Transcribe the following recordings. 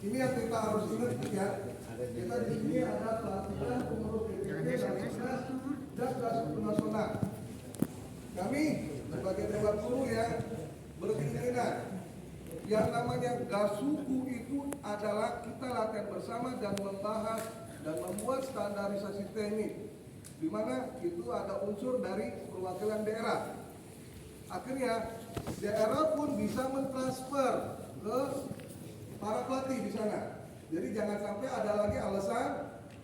Ini yang kita harus ingat ya. Kita di sini ada pelatihan pengurus DPP dan Seknas dan Kasub Nasional. Kami sebagai Dewan Guru yang berkeinginan yang namanya Gasuku itu adalah kita latihan bersama dan membahas dan membuat standarisasi teknik, di mana itu ada unsur dari perwakilan daerah. Akhirnya daerah pun bisa mentransfer ke para pelatih di sana. Jadi jangan sampai ada lagi alasan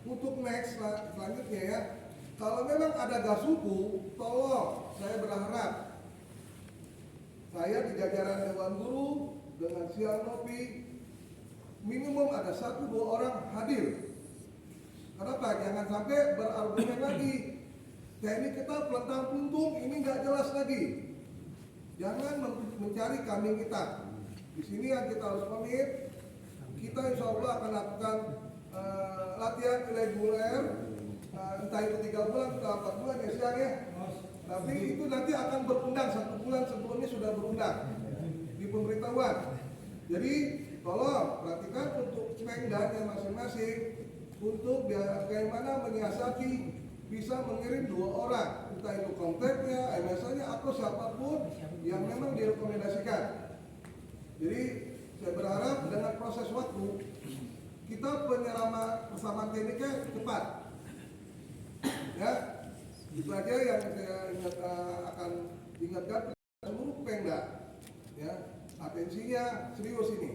untuk next selanjutnya ya. Kalau memang ada Gasuku, tolong saya berharap saya di jajaran Dewan Guru dengan Siang Nopi minimum ada 1-2 orang hadir. Kenapa? Jangan sampai berargumen lagi. Teknik kita pelentang puntung ini nggak jelas lagi. Jangan mencari kambing hitam. Di sini yang kita harus komit, kita insya Allah akan lakukan latihan reguler, entah itu 3 bulan atau 4 bulan ya Siang ya. Tapi itu nanti akan berundang 1 bulan sebelumnya sudah berundang di pemberitahuan. Jadi tolong perhatikan untuk pengdanya masing-masing untuk bagaimana menyiasati bisa mengirim 2 orang, entah itu kontaknya, MSN-nya atau siapapun yang memang direkomendasikan. Jadi saya berharap dengan proses waktu kita persamaan tekniknya cepat. Ya, itu aja yang saya akan ingatkan seluruh Pemda. Ya, atensinya serius ini.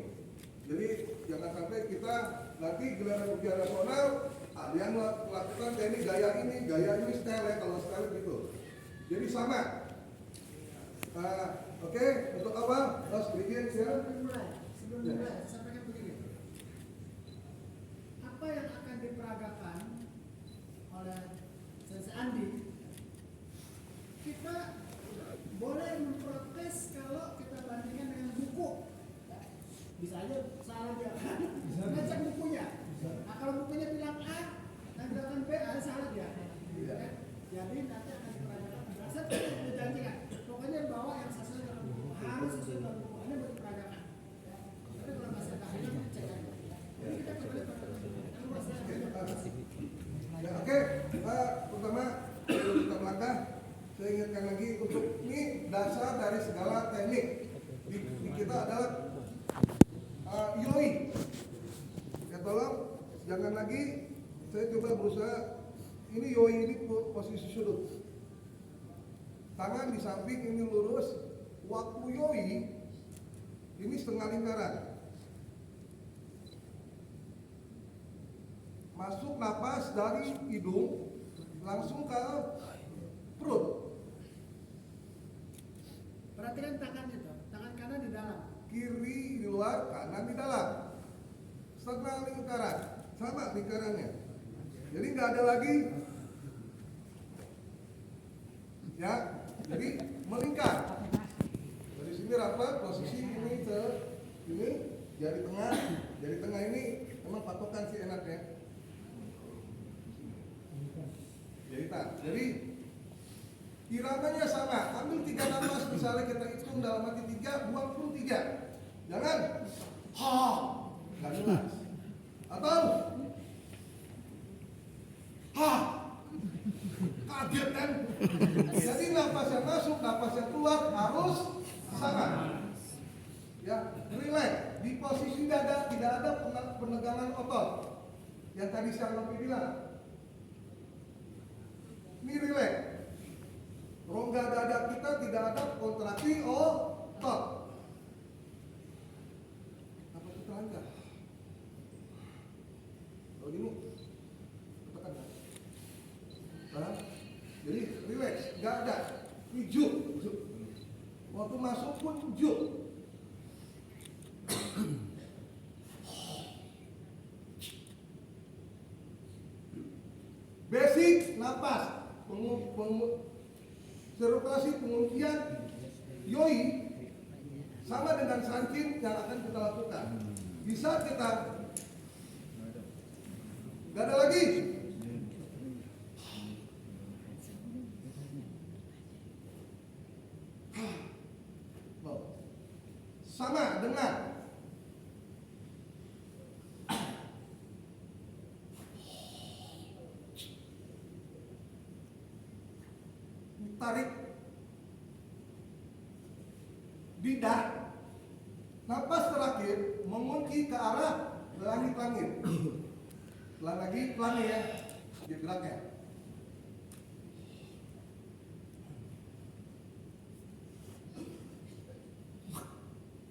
Jadi jangan sampai kita nanti gelaran ujian nasional ada yang melakukan teknik gaya ini style ya, kalau style gitu. Jadi sama. Oke, untuk awal harus bikin ya. Sebelum dimulai, sampaikan begini. Apa yang akan diperagakan oleh Sensei Andi, kita boleh memprotes kalau kita bandingkan dengan buku. Bisa aja salah dia. Ngecek bukunya. Nah, kalau bukunya bilang A dan bilang B, ada salah dia. Jadi nanti akan diperagakan. Saya tidak janjikan. Pokoknya bawa yang sesuai dengan buku. Harus sesuai dengan buku. Ini buat peragakan. Tapi kalau masih keahlian, cek aja. Jadi kita kembali pada Oke, pertama kita melangkah. Saya ingatkan lagi untuk ini dasar dari segala teknik. Di kita adalah yoi. Ya tolong jangan lagi saya coba berusaha ini yoi ini posisi sudut. Tangan di samping ini lurus. Waktu yoi ini setengah lingkaran. Masuk napas dari hidung langsung ke perut. perhatikan tangan itu. Tangan kanan di dalam. Kiri di luar, kanan di dalam. Setengah lingkaran, sama lingkarannya. Jadi nggak ada lagi, ya. Jadi melingkar. Dari sini rapat, posisi ini ke ini, jari tengah ini memang patokan sih enaknya. Jaritan. Jadi iramanya sama. Ambil 3 napas, misalnya kita hitung dalam hati 3, buang pun 3. Jangan nggak jelas. Atau kaget kan? Jadi napas yang masuk, napas yang keluar harus sama. Ya, relax. Di posisi dada tidak ada penegangan otot. Yang tadi saya lebih bilang. Ini relax. Rongga dada kita tidak ada kontraksi otot. Apa kita lancar? Kalau gini, tekan. Jadi relax, nggak ada. Ini juk. Waktu masuk pun juk. Basic napas. Sirkulasi penguncian yoi sama dengan sangkin yang akan kita lakukan. Bisa kita nggak ada lagi. Sama dengan tarik lidah, napas terakhir mengunci ke arah langit-langit. Pelan lagi, pelan ya, geraknya.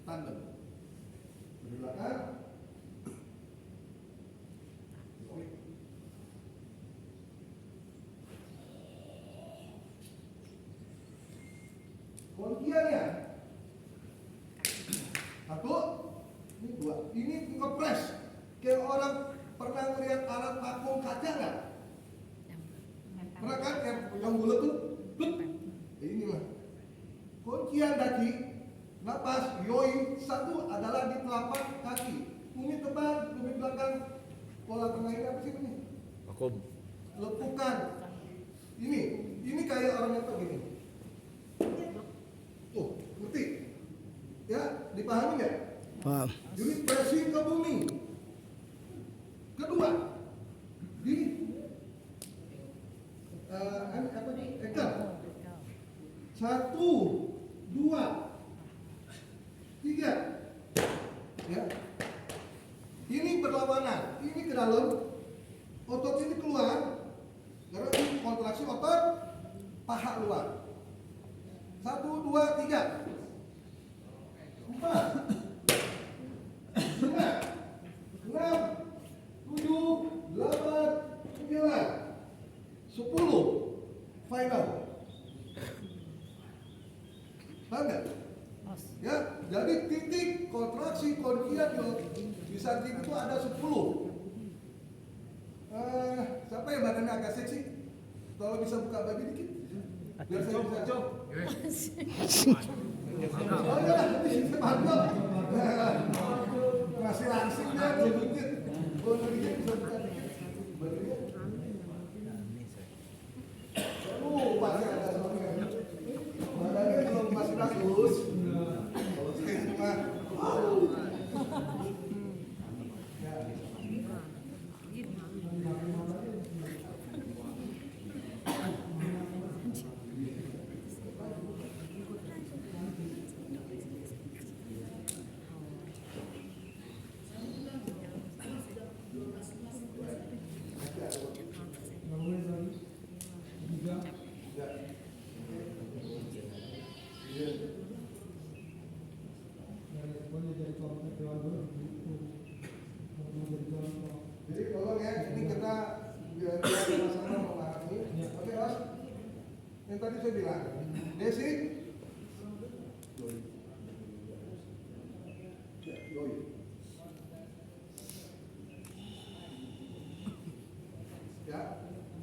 Tandem. Di belakang. Kunciannya satu, ini dua. Ini ngepres. Kayak orang pernah ngeliat alat vakum kaca nggak? Pernah kan yang bulat tuh? Ini mah. Kuncian kaki, napas, yoi. Satu adalah di telapak kaki. Tumit depan, tumit belakang. Pola tengah ini apa sih ini? Vakum. Lekukan. Ini kayak orang yang gini. Oh, ngerti? Ya, dipahami nggak? Paham. Unit pressing ke bumi. Kedua, di ekor. Satu, dua, tiga. Ya. Ini berlawanan. Ini ke dalam, otot ini keluar. Karena ini kontraksi otot paha luar. Satu, dua, tiga. Empat. Lima. Enam. 7, 8, 9, 10. Final. Paham nggak? Ya, jadi titik kontraksi konkian di samping itu ada 10. Siapa yang badannya agak seksi? Kalau bisa buka baju dikit. Biar saya bisa. Oh iya, nanti saya bantu. Masih langsing ya, dikit. Boleh dikit bisa buka dikit. Bajunya. Masih ada soalnya. Badannya belum masih bagus. Kalau saya cuma jadi tolong ya, ini kita biar sama-sama memahami. Oke, Mas. Yang tadi saya bilang, Desi. Ya, yoi. Ya,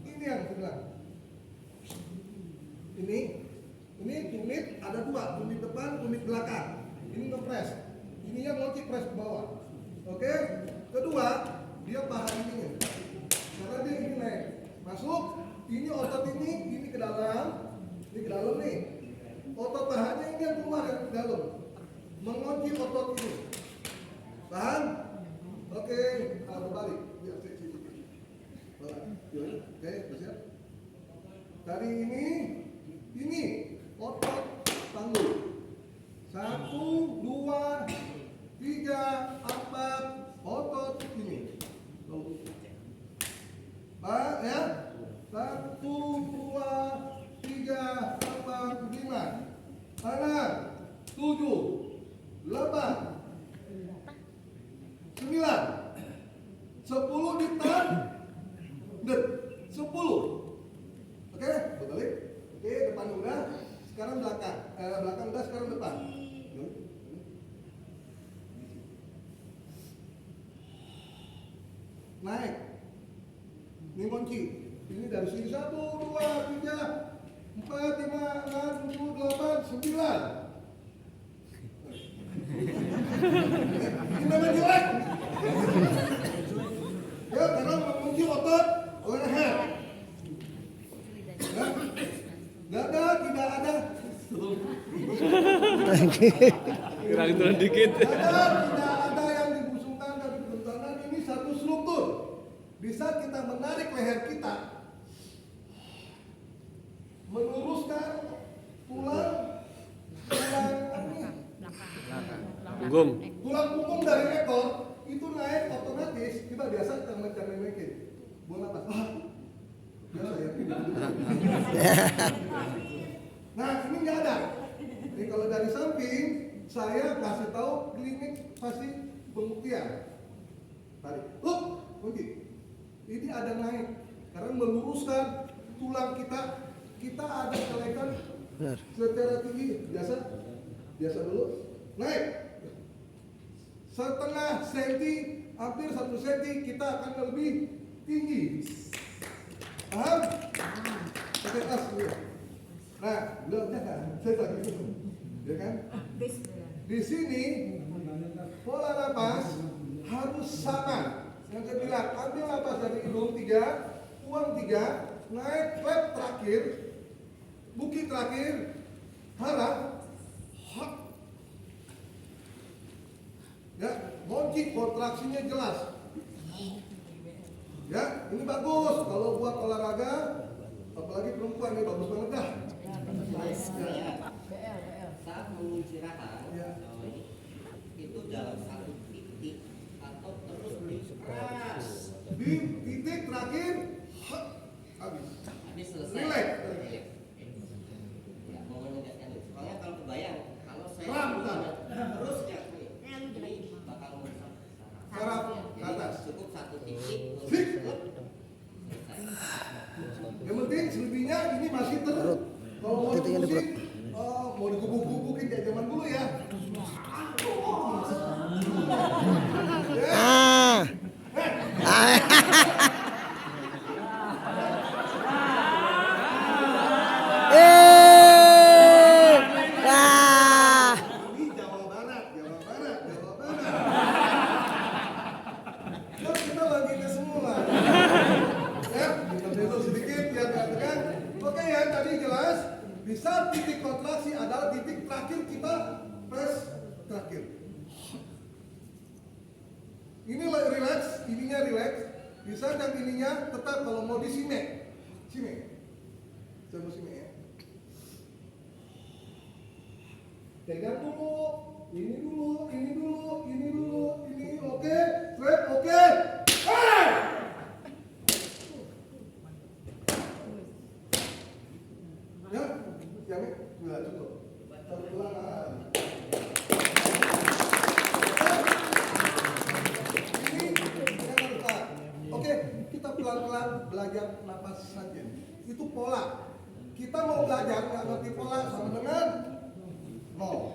ini yang saya bilang. Ini tumit ada dua, tumit depan, tumit belakang. Ini ngepres. Ininya ngonci press ke bawah. Oke. Kedua, dia paha ininya. Karena dia ini naik. Masuk, ini otot ini ke dalam. Ini ke dalam nih. Otot pahanya ini yang keluar yang ke dalam. Mengunci otot ini. Paham? Oke, berbalik. Biar seksi dikit. Oke, siap. Tadi ini otot panggul. 1, 2, 3, 4, otot ini. Pak ya. 1, 2, 3, 4, 5. 6, 7, 8, 9. 10 ditahan. 10. Oke, berbalik. Oke, depan udah. Sekarang belakang. Belakang udah, sekarang depan. Naik. Ini kunci. Ini dari sini 1, 2, 3, 4, 5, 6, 7, 8, 9. Ini namanya jelek. Ya, karena mengunci otot leher. Ya. Dada tidak ada. Kurang turun dikit. Dada tidak ada yang dibusungkan dari bentangan. Ini satu struktur. Di saat kita menarik leher kita, meluruskan tulang Punggung. punggung dari ekor itu naik otomatis. Kita biasa macam memekin bola pas. Biasa ya. Nah ini nggak ada. Jadi kalau dari samping saya kasih tahu klinik pasti pembuktian. Tarik, kunci. Ini ada naik karena meluruskan tulang kita. Kita ada kelaikan secara tinggi biasa dulu naik setengah senti, hampir 1 senti kita akan lebih tinggi. Paham? Pakai tas dulu. Nah, belum kan? Saya lagi itu, ya kan? Di sini pola napas harus sama. Yang saya bilang, ambil napas dari hidung 3, buang 3, naik flap terakhir, bukit terakhir, harap, ya, kunci kontraksinya jelas. Ya, ini bagus kalau buat olahraga, apalagi perempuan ini bagus banget dah. Saat mengunci rahang, Ya. itu dalam satu titik atau terus keras. Di titik terakhir, habis. Habis selesai. Relax. Ya, mau menegaskan itu. Soalnya kalau kebayang, kalau saya Pelan, pelan. terus ini bakal merusak Saraf ke Jadi atas. cukup satu titik terus Sik. selesai. Yang penting selebihnya ini masih terus. Kalau mau dipusin, mau digubuk-gubukin kayak zaman dulu ya. Ini Jawa Barat. Terus kita lagi ke semula. Ya, kita belok sedikit biar nggak tegang. Oke ya, tadi jelas. Di saat titik kontraksi adalah titik terakhir kita press terakhir. Ini relax, ininya relax. Di saat yang ininya tetap kalau mau di sime. Saya mau sime ya. Pegang dulu, ini dulu, ini oke, straight, oke. Ya, yang ini nggak cukup. Pelan. Ini jangan lupa. Oke, kita pelan-pelan belajar napas saja. Itu pola. Kita mau belajar nggak ngerti pola sama dengan nol.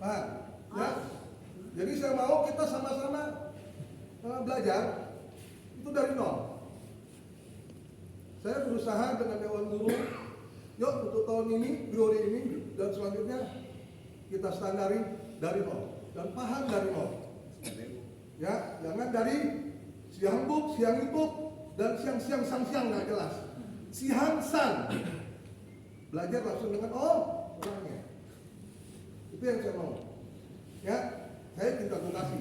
Paham? Ya. Jadi saya mau kita sama-sama belajar itu dari nol. Saya berusaha dengan Dewan Guru. Yuk untuk tahun ini, priori ini dan selanjutnya kita standarin dari nol dan paham dari nol. Ya, jangan dari siang buk, siang ibuk dan siang nggak jelas. Siang san. Belajar langsung dengan orangnya. Itu yang saya mau. Ya, saya cinta Bekasi.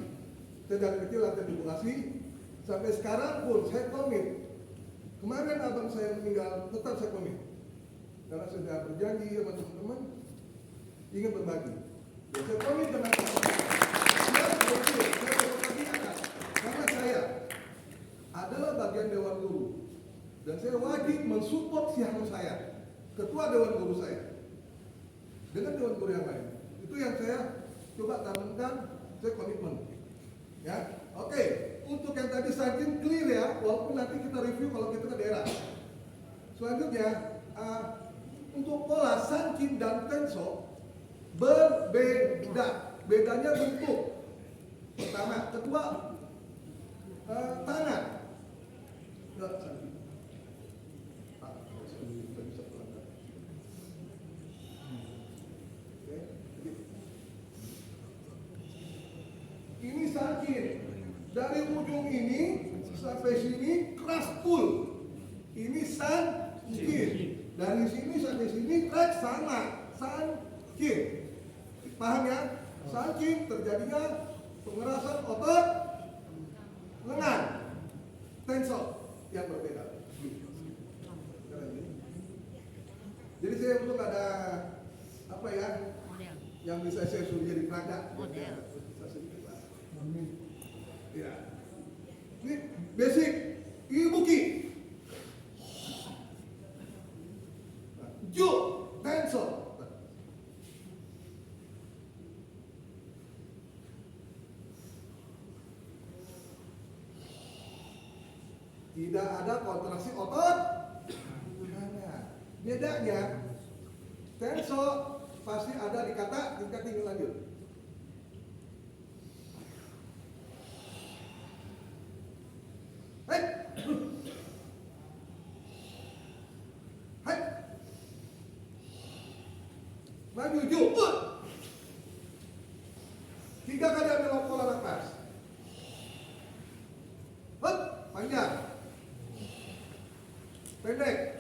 Saya dari kecil latihan di Bekasi. Sampai sekarang pun saya komit. Kemarin abang saya meninggal, tetap saya komit. Karena saya sudah berjanji sama teman-teman ingin berbagi. Ya, saya komit dengan teman-teman. Saya berbagi akan. Karena saya adalah bagian Dewan Guru. Dan saya wajib mensupport siang saya. Ketua Dewan Guru saya. Dengan Dewan Guru yang lain. Itu yang saya coba tanamkan, saya komitmen. Ya, oke. Untuk yang tadi saking clear ya, walaupun nanti kita review kalau kita ke daerah. Selanjutnya, untuk pola Sankin dan Tenso berbeda. Bedanya bentuk. Pertama, kedua, tangan. Ini Sankin. Dari ujung ini sampai sini keras full. Ini Sankin. Dari sini sampai sini track sama. Sankin. Paham ya? Sankin terjadinya pengerasan otot lengan. Tensor yang berbeda. Jadi saya untuk ada apa ya yang bisa saya suruh jadi peraga. Model. Bisa sedikit lah. Ya. Ini basic ibuki. Ju, tensor. Tidak ada kontraksi otot. Bedanya, tenso pasti ada di kata tingkat tinggi lanjut. Hai, hai, maju jumpa. 3 kali ambil pola nafas. Hop, panjang, pendek.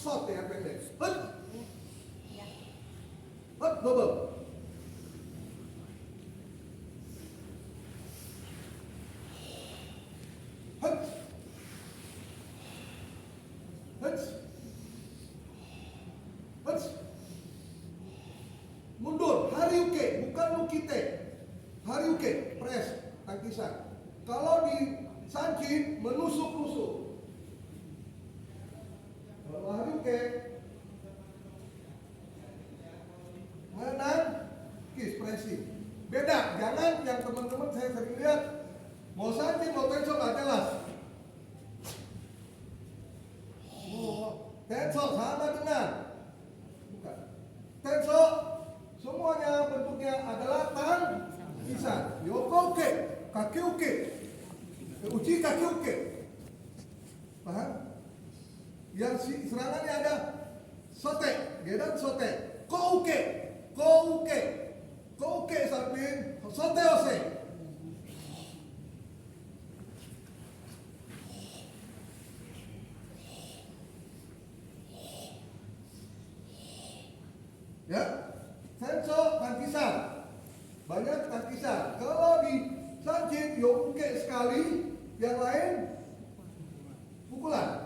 Shot ya pendek. Hut. Hut, double. Hut. Hut. Hut. Mundur, hariuke, bukan lukite. Hariuke, press, tangkisan. Kalau di sankin, menusuk-nusuk. Kalau hariuke, menang, kis, pressing. Beda, jangan yang teman-teman saya sering lihat mau sankin, mau tenso nggak jelas. Oh, tenso sama dengan bukan. Tenso semuanya bentuknya adalah tangkisan. Yokoke, kakeuke, uchi kakeuke. Paham? Yang serangannya ada sote, gedan sote, kouke, kouke, kouke samping, sote ose. Ya, senso tangkisan, banyak tangkisan. Kalau di sanjit yokuke sekali, yang lain pukulan.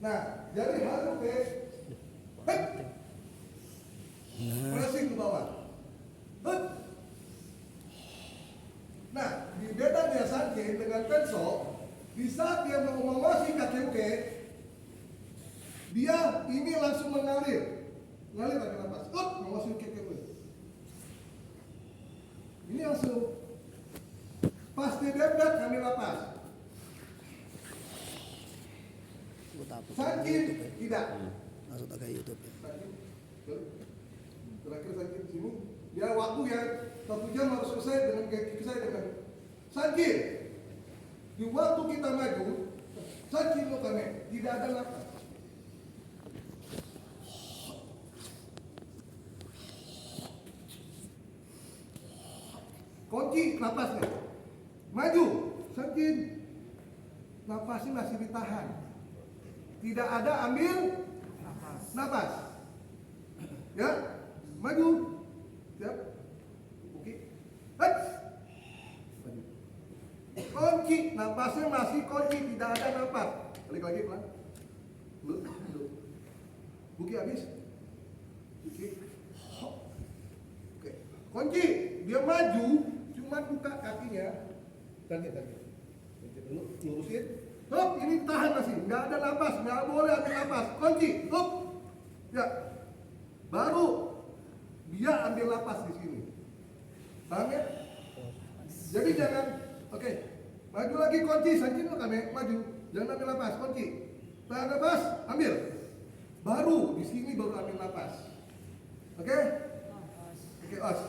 Nah, jadi haruke, hei, pressing ke bawah, hei. Nah, di beda dia sanjit dengan tenso, di saat dia mau mengawasi kakeuke, dia ini langsung mengalir pakai nafas, mengawasi kakeuke. Ini langsung pas di debet kami lapas. Sakit tidak. Masuk ke YouTube ya. Terakhir sakit di sini. Ya waktu yang 1 jam harus selesai dengan kaki saya dengan sakit. Di waktu kita maju, sakit lo kami tidak ada nafas. Kunci napasnya. Maju, sakit. Napasnya masih ditahan. Tidak ada ambil nafas. Ya, maju. Siap. Oke. Hei. Kunci, nafasnya masih kunci, tidak ada nafas. Balik lagi pelan. Lu. Buki habis. Buki. Oke. Kunci, dia maju, cuma buka kakinya. Tadi. Dulu lurusin. Hop, ini tahan masih, nggak ada napas, nggak boleh ambil napas. Kunci, hop, ya, baru dia ambil napas di sini. Paham ya? Jadi jangan, oke, maju lagi kunci, saking lo kami maju, jangan ambil napas, kunci, tahan napas, ambil, baru di sini baru ambil napas. Oke, os.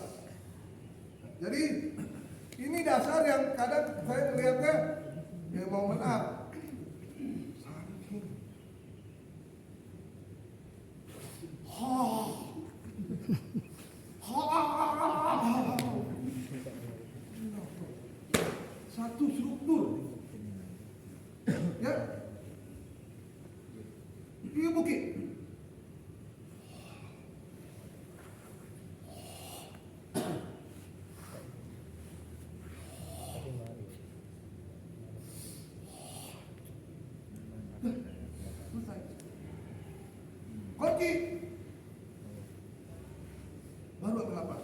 Jadi ini dasar yang kadang saya melihatnya ya mau menang. Satu struktur. Ya. Ini bukit. Kunci, ngonci. Baru ambil napas.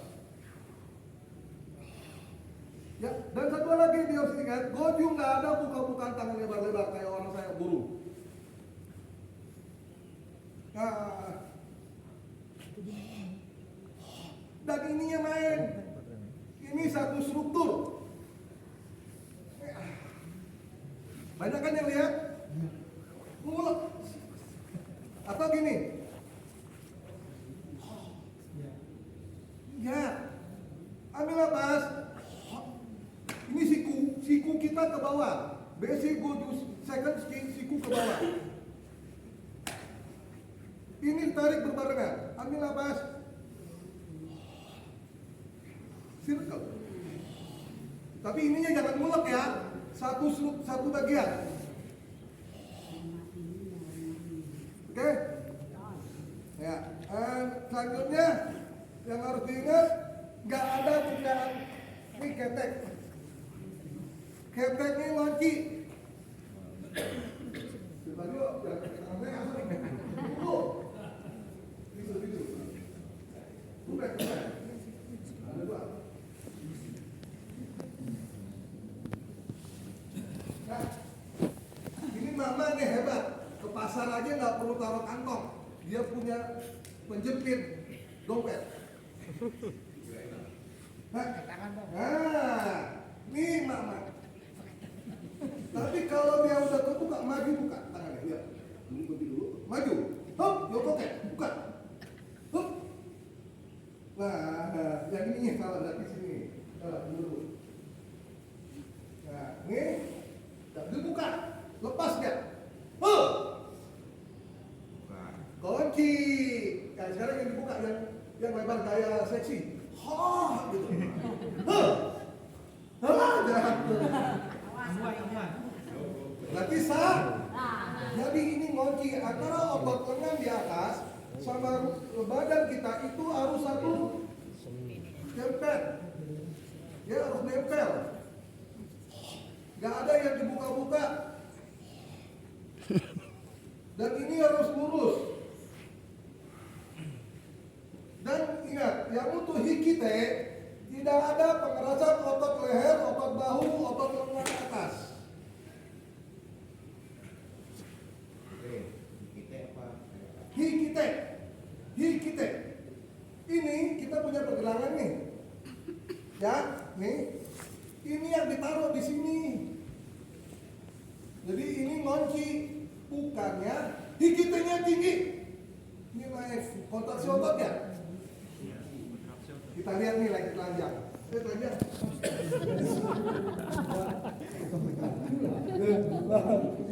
Ya, dan satu lagi dia harus ingat, Goju nggak ada buka-bukaan tangan lebar-lebar kayak orang saya guru. Nah, dan ininya main. Ini satu struktur. Banyak kan yang lihat? Mulek. Atau gini. Ya. Ambil napas. Ini siku kita ke bawah. Basic Goju second siku ke bawah. Ini tarik berbarengan. Ambil napas. Circle. Tapi ininya jangan mulek ya. Satu bagian. Oke? Ya. Selanjutnya yang harus diingat, nggak ada bukaan ini ketek. Ketek ini ngonci. Tadi bukan. Ada dua. Nah, ini mama nih hebat. Ke pasar aja nggak perlu taruh kantong. Dia punya penjepit dompet. Nah, nih mama. Tapi kalau dia udah kebuka, maju buka tangannya. Lihat, dulu, maju. Hop, yo pocket, buka. Hop. Nah, yang ini kalau dari sini, dulu. Nah, ini dibuka, lepas dia. Huh. Kunci. Nah, sekarang yang dibuka yang lebar gaya seksi. Hah, gitu. Huh. Jahat. Berarti sah. Jadi ini ngunci antara otot lengan di atas sama badan kita itu harus satu nempel. Dia harus nempel. Gak ada yang dibuka-buka. Dan ini harus lurus. Dan ingat, yang untuk hikite tidak ada pengerasan otot leher, otot bahu, otot lengan atas. Hikite. Ini kita punya pergelangan nih. Ya, nih. Ini yang ditaruh di sini. Jadi ini ngunci, bukannya hikitenya tinggi. Ini naik kontraksi ototnya. Kita lihat nih lagi telanjang. Telanjang.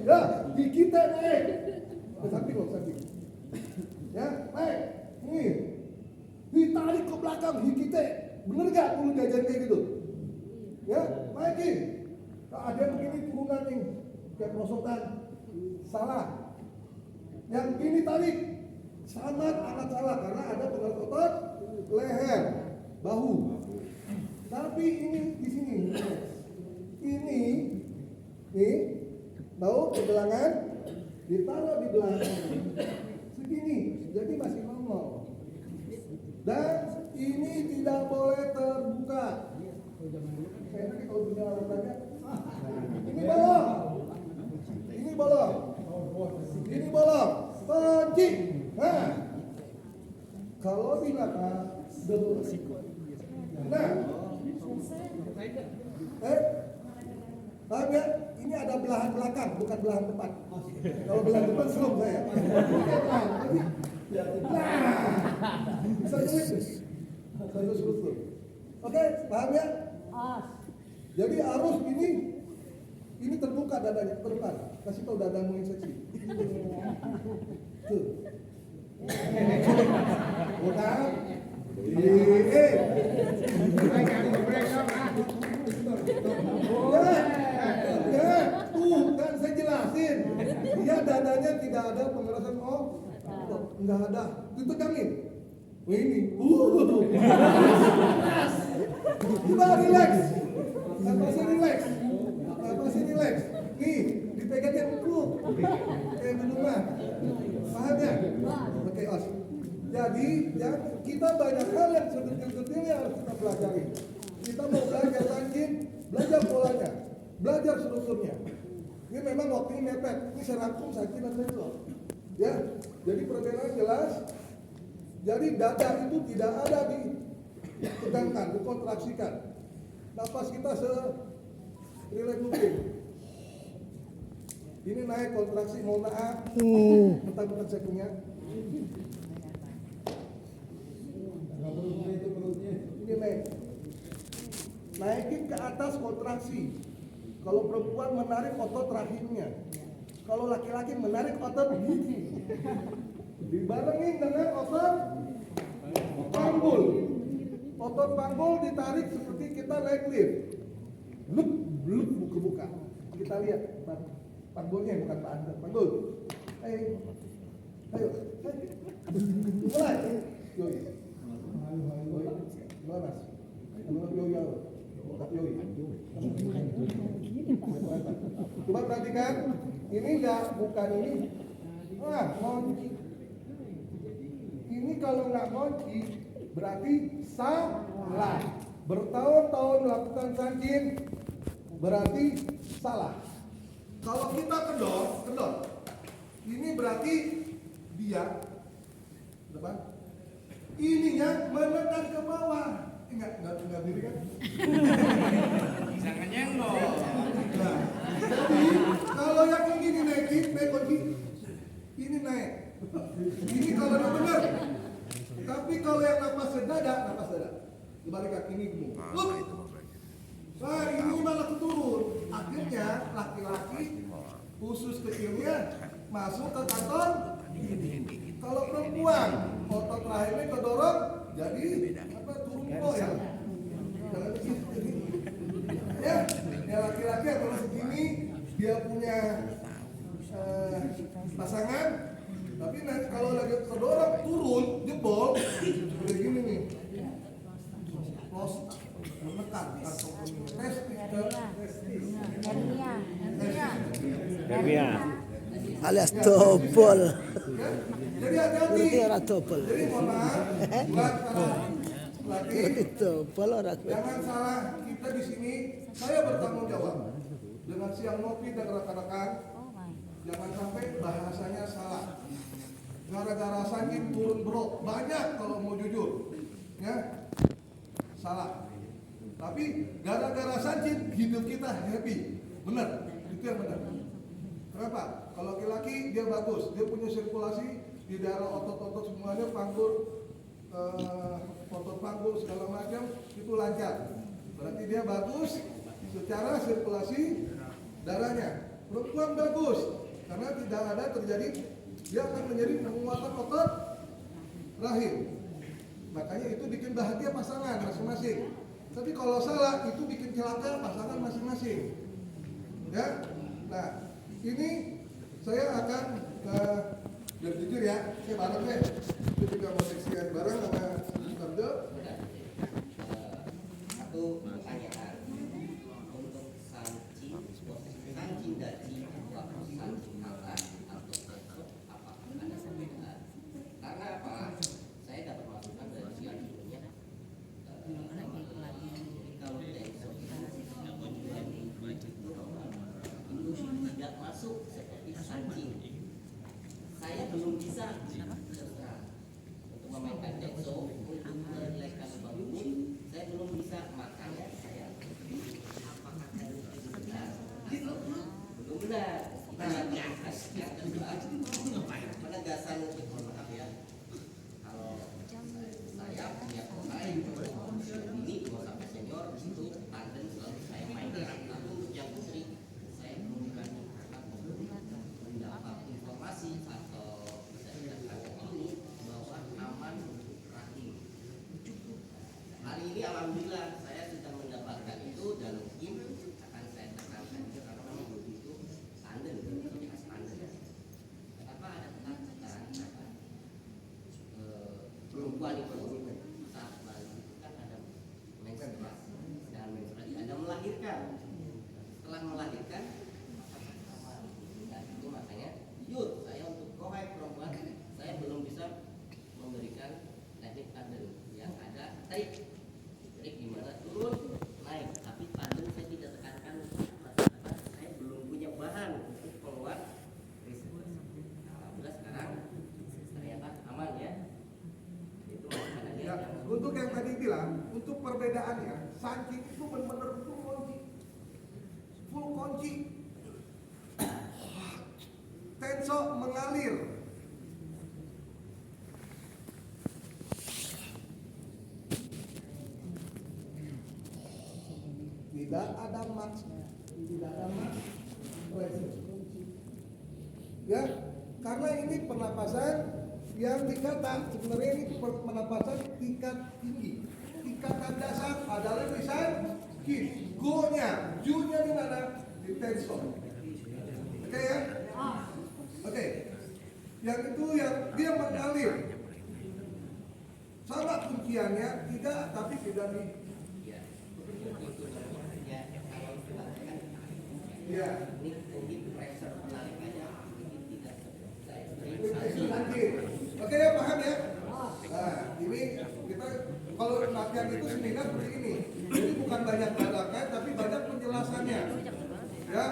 Ya, hikite naik. Samping. Ya, naik. Nih. Ditarik ke belakang hikite. Bener gak dulu jajan kayak gitu? Ya, naikin. Nah, ada yang begini turunan nih. Kayak perosotan. Salah. Yang ini tarik. Sangat amat salah karena ada pengaruh otot leher, bahu. Tapi ini di sini. Ini nih, bahu pergelangan ditaruh di belakang. Segini, jadi masih normal. Dan ini tidak boleh terbuka. Kayaknya kalau punya olahraga. Ini bolong. Kunci. Nah, kalau di belakang double. Nah, ya, ini ada belahan belakang, bukan belahan depan. Kalau belahan depan serem saya. Nah, bisa satu struktur. Oke, paham ya? Jadi arus ini terbuka dadanya, terbuka. Kasih tahu dadamu yang seksi. Tuh. Bukan? Ya, tuh kan saya jelasin. Dia dadanya tidak ada pengerasan enggak ada. Ditegangin. Ini. Coba relax. Kasih relax. Nih, dipegangnya empuk. Kayak minuman. Paham ya? Oke, Os. Jadi ya, kita banyak hal yang sedetil-detilnya harus kita pelajari. Kita mau belajar sancin, belajar polanya, belajar strukturnya. Ini memang waktunya mepet. Ini saya rangkum sancin dan sensor. Ya, jadi perbedaan jelas. Jadi dada itu tidak ada ditegangkan, dikontraksikan. Napas kita rileks mungkin. Ini naik kontraksi, mohon maaf. Bentar-bentar saya punya. Ini naik. Naikin ke atas kontraksi. Kalau perempuan menarik otot rahimnya. Kalau laki-laki menarik otot gigi. Dibarengin dengan otot panggul. Otot panggul ditarik seperti kita naik lift. Bluk, bluk, buka-buka. Kita lihat panggulnya, bukan Pak Anda. Panggul. Ayo. Mulai. Yoi. Mulai mas. Coba perhatikan. Ini bukan ini. Wah, ngonci. Ini kalau nggak ngonci berarti salah. Bertahun-tahun melakukan sancin berarti salah. Kalau kita kendor, ini berarti dia depan. Ininya menekan ke bawah. Enggak diri kan? Jangan nyenggol. Nah, jadi kalau yang begini naik kunci, ini naik. Ini kalau udah benar. Tapi kalau yang napas dada. Dibalikan ini gemuk. Nah, ini malah turun. Akhirnya laki-laki usus kecilnya masuk ke kantong. Kalau perempuan otot rahimnya kedorong, jadi turun kok ya. Ya laki-laki kalau segini dia punya pasangan, tapi nanti kalau lagi kedorong turun jebol, seperti gini nih. Menekan kantong Hernia. Alias topol. Jadi hati-hati. Berarti orang topol. Jadi mohon maaf, buat laki, Berarti topol orang. jangan salah kita di sini. Saya bertanggung jawab dengan siang ngopi dan rekan-rekan. Jangan sampai bahasanya salah. Gara-gara sancin turun brok banyak kalau mau jujur, ya salah. Tapi gara-gara sancin hidup kita happy, benar. Itu yang benar. Kenapa? Kalau laki-laki dia bagus, dia punya sirkulasi di daerah otot-otot semuanya, panggul, otot panggul segala macam itu lancar. Berarti dia bagus secara sirkulasi darahnya. Perempuan bagus karena tidak ada terjadi, dia akan menjadi penguatan otot rahim. Makanya itu bikin bahagia pasangan masing-masing. Tapi kalau salah itu bikin celaka pasangan masing-masing. Ya, nah ini saya akan biar jujur ya, saya bareng deh. Itu juga mau seksian bareng sama Abdul. Satu pertanyaan untuk sancin daji atau sancin atas atau besok apakah ada perbedaan? Karena apa? Saya dapat masukan dari yang sebelumnya. Kalau besok itu tidak masuk seperti sancin. Saya belum bisa untuk memainkan tekso, untuk merelakan bangun, saya belum bisa, makanya saya apakah harus benar belum benar. Yang kedua, penegasan untuk mohon maaf ya, kalau saya punya pemain ini 2 sampai senior itu tandem selalu saya mainkan. Lalu untuk yang putri saya belum berani karena belum mendapat informasi atau bisa dikatakan ini bahwa aman untuk rahim. Hari ini alhamdulillah saya sudah mendapatkan itu dan mungkin akan saya tekankan juga karena memang begitu tandem khas tandem ya. Kenapa ada ketakutan? Karena perempuan itu saat bayi kan ada menstruasi dan menstruasi ada melahirkan. Setelah melahirkan dan itu makanya jujur saya untuk kohai perempuan saya belum bisa memberikan untuk perbedaannya, sancing itu benar-benar full kunci. Tenso mengalir. Tidak ada max, pressure. Ya, karena ini pernapasan yang dikata sebenarnya ini pernapasan tingkat tinggi. Tingkatan dasar adalah tulisan skin. Go-nya, Ju-nya di mana? Di tension. Oke ya? Oke. Yang itu yang dia mengalir. Sama kunciannya tidak, tapi tidak di. Ya. Ini pressure penarikannya tidak Oke ya, paham ya? Nah, ini kita kalau latihan itu seminar seperti ini. Jadi bukan banyak gerakan, tapi banyak penjelasannya. Ya,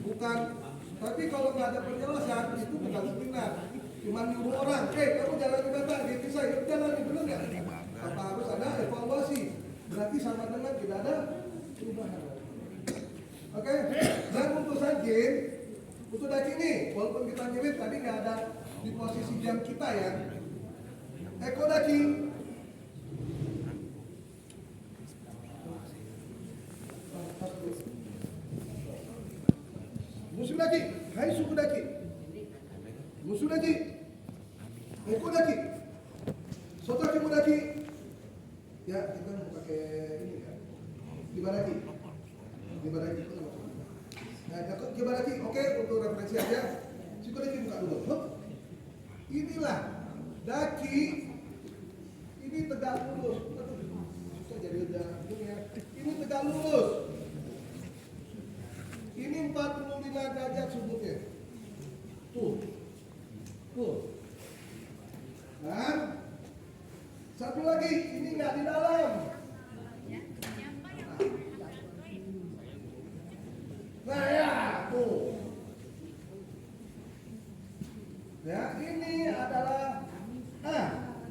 bukan. Tapi kalau nggak ada penjelasan itu bukan seminar. Cuma nyuruh orang, kamu jalan ke data, dia bisa, jalan benar nggak? Apa harus ada evaluasi? Berarti sama dengan tidak ada perubahan. Oke, dan untuk sancing, untuk daki ini, walaupun kita nyelip tadi nggak ada di posisi jam kita ya. Eko daki. Musuh daki, hai suku daki. Musuh daki. Eko daki. Sotaki mudaki. Ya, kita mau pakai ini ya. Dibadaki. Dibadaki. Nah, Kibaraki, oke, untuk referensi aja. Daki buka dulu. Inilah daki. Ini tegak lurus. Susah jadi udah ini ya. Ini tegak lurus. Ini 45 derajat sudutnya. Tuh. Dan satu lagi, ini nggak di dalam. Nah ya, tuh. Ya, ini adalah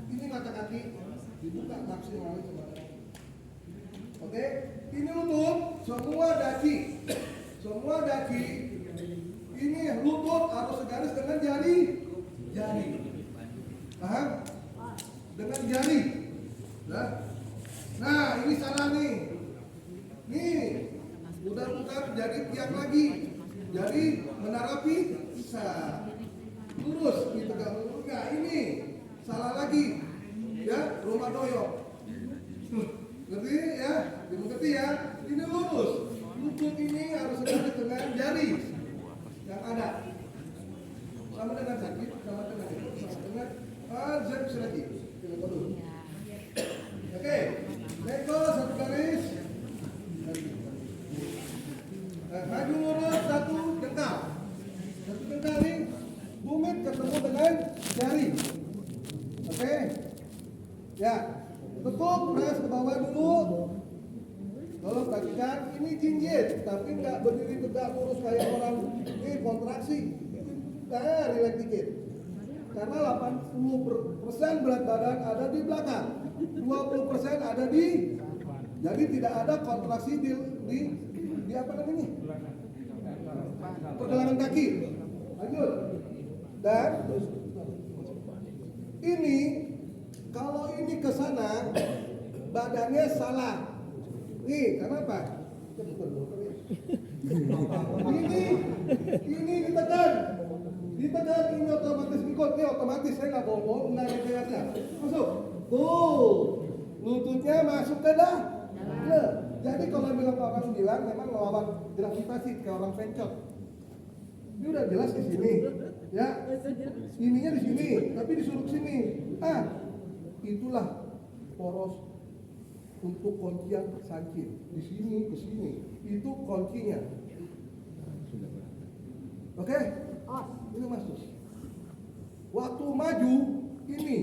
ini mata kaki dibuka maksimal coba. Oke, ini lutut, semua daki. Ini lutut harus segaris dengan jari. Paham? Dengan jari. Nah, ini salah nih. Nih. Udah bukan jadi tiang lagi. Jadi menarapi bisa lurus di tegak lurus. Enggak, ini salah lagi. Ya, rumah doyok. Ngerti ya? Dimengerti ya? Ini lurus. Lutut ini harus segaris dengan jari yang ada. Sama dengan sakit, sama dengan zep lagi. Oke, neko satu garis. Maju lurus satu jengkal nih, bumit ketemu dengan jari. Oke, ya, tekuk press ke bawah dulu. Tolong perhatikan, ini jinjit, tapi nggak berdiri tegak lurus kayak orang ini kontraksi. Relax dikit. Karena 80% berat badan ada di belakang, 20% ada di, jadi tidak ada kontraksi di apa namanya? Pergelangan kaki. Lanjut. Dan ini kalau ini ke sana badannya salah. Nih, kenapa? Ini ditekan. Ini otomatis ikut. Ini otomatis saya nggak bohong, nggak rekayasa. Masuk. Tuh, lututnya masuk ke dah. Jadi kalau orang bilang memang melawan gravitasi kayak orang pencot. Ini udah jelas di sini, ya. Ininya di sini, tapi disuruh sini. Itulah poros untuk kuncian sancing. Di sini ke sini, itu kuncinya. Oke? Ini masuk. Waktu maju ini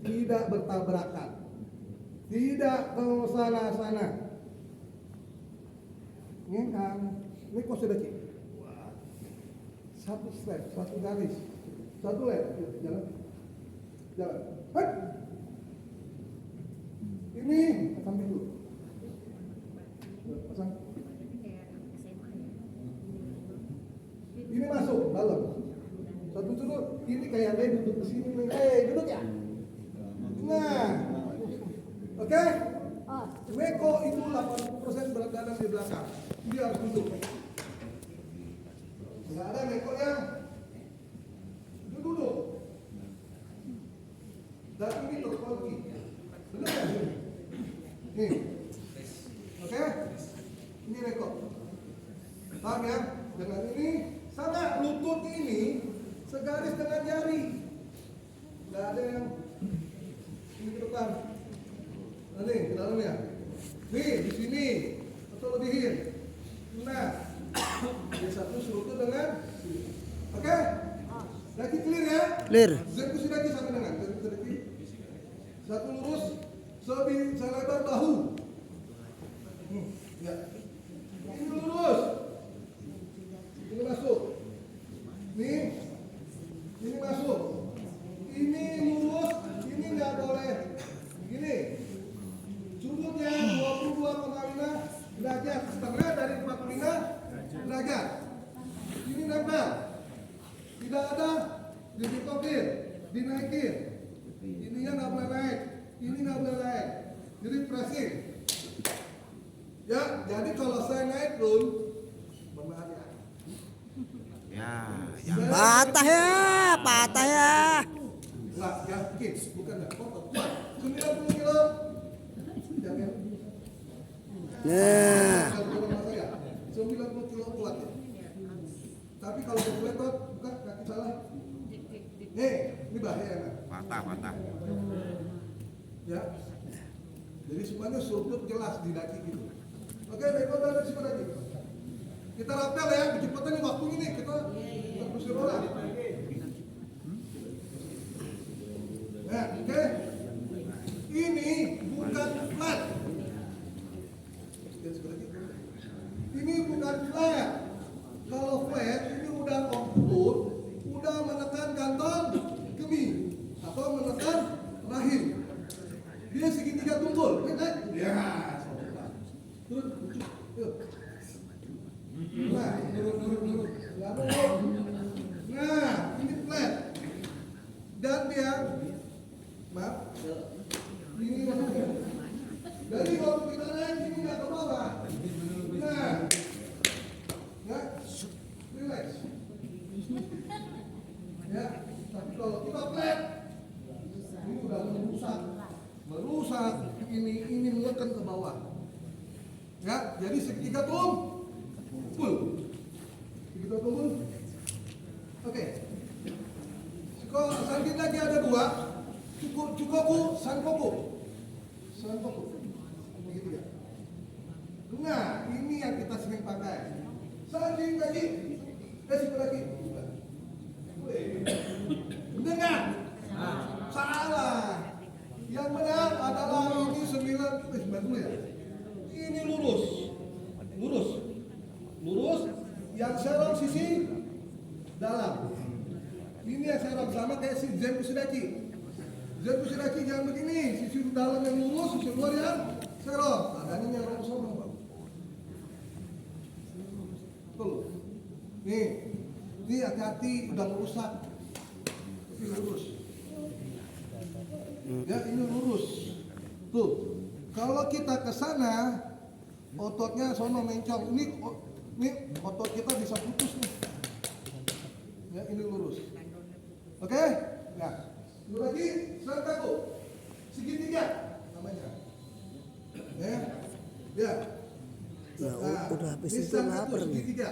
tidak bertabrakan. Tidak ke sana-sana. Ini kok sudah cik. Satu step, satu garis, satu lap, jalan. Ini pasang dulu. Pasang. Ini masuk dalam. Satu sudut. Ini kayak dia duduk di sini. Duduk ya. Nah, oke. Neko itu 80% berat badan di belakang. Dia harus duduk. Nggak ada neko yang duduk. Dan ini terkunci. Benar nggak sih? Nih, oke? Ini neko. Paham ya? Dengan ini sama lutut ini segaris dengan jari. Nggak ada yang ini ke depan. Nah, nih ke dalam ya. Nih di sini atau lebihin. Nah, yang satu serutut dengan sini. Oke? Lagi clear ya? Clear. Zekusi lagi sama dengan zekusi lagi. Satu lurus, selebar bahu. Ya. Ini lurus. Ini masuk. Nih. Ini masuk. Ini lurus. Ini nggak boleh. Gini. Sudutnya 22,5 derajat. Setengah dari 45 derajat. Ini nempel. Tidak ada dibitokin, dinaikin. Ininya nggak boleh naik. Ini nggak boleh naik. Jadi pressing. Ya, jadi kalau saya naik pun berbahaya. Ya, Patah ya, patah ya. Enggak, yakin, bukan enggak. Kuat. 90 kilo. Jangan. Nah, Kalau saya 90 kilo kuat ya. Tapi kalau berletot, bukan kaki salah. Ini bahaya kan? patah. Ya. Jadi semuanya surut jelas di daki gitu. Oke, baiklah dari sini lagi. Kita rapel ya, kecepatan ini waktu ini kita kusir orang. Nah, oke. Ini bukan flat. Ini bukan flat. Kalau flat ini udah ombud, udah menekan kantong kemih atau menekan rahim. Dia segitiga tunggul, kan? Ya. Turun. Yuk. Nah, turun. Nah, ini flat. Dan dia, maaf, ini masuknya. Jadi kalau kita naik ini nggak ke bawah. Nah, ya, relax. Ya, tapi kalau kita flat, ini udah merusak ini menekan ke bawah. Ya, jadi segitiga tumpul. Segitiga tumpul. Oke. Kalau sangkin lagi ada dua, cukup sankoku. Begitu ya. Nah, ini yang kita sering pakai. Sangkin lagi, situ lagi. Bener nggak? Salah. Yang benar adalah ini 90 ya. Ini lurus. Yang serong sisi dalam. Ini yang serong sama kayak si Zen Kusidaki. Zen Kusidaki jangan begini, sisi dalam yang lurus, sisi luar yang serong. Adanya yang serong bang. Tuh. Nih hati-hati udah merusak. Ini lurus. Ya ini lurus. Tuh. Kalau kita ke sana, ototnya sono mencong. Ini otot kita bisa putus nih. Ya ini lurus. Oke? Nah, itu lagi sertaku. Segitiga namanya. Ya. ya udah habis ini itu sertaku, lapar nih. segitiga.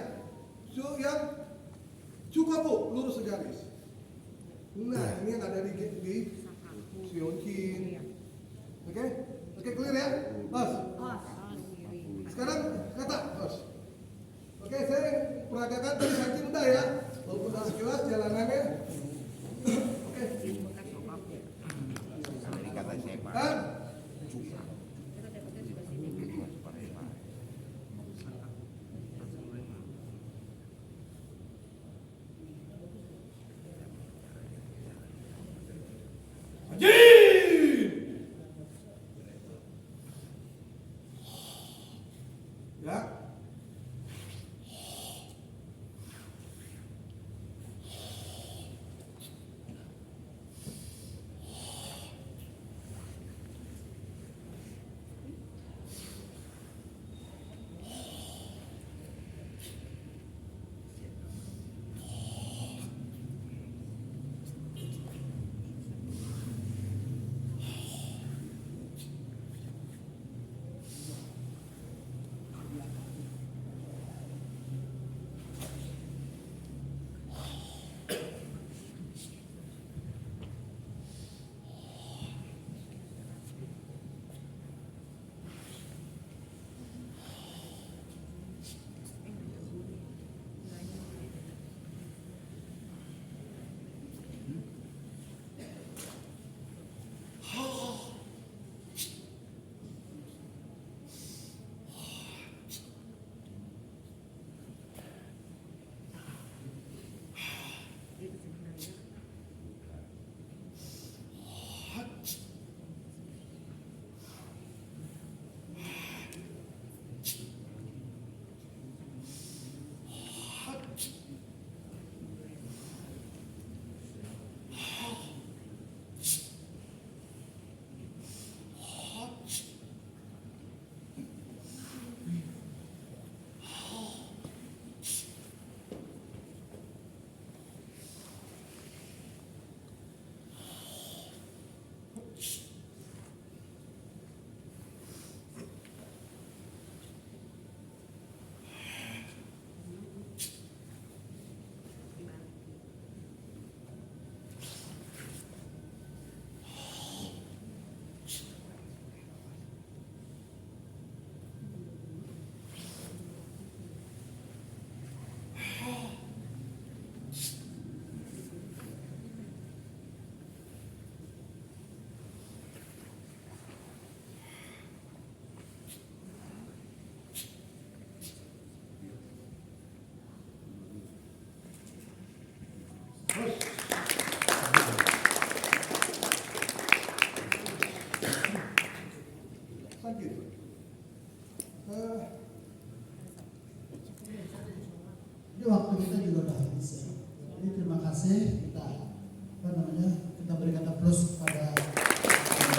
So yang cukup bu, lurus segaris. Nah, ini yang ada di Sioncin. Oke, clear ya, Bos. Sekarang kata, Bos. Oke, saya peragakan tadi saking udah ya, walaupun udah sekilas jalanannya. Oke. Kan? Ya. Terus. Sakit. Jadi waktu kita juga udah habis ya. Jadi terima kasih kita kita berikan aplaus pada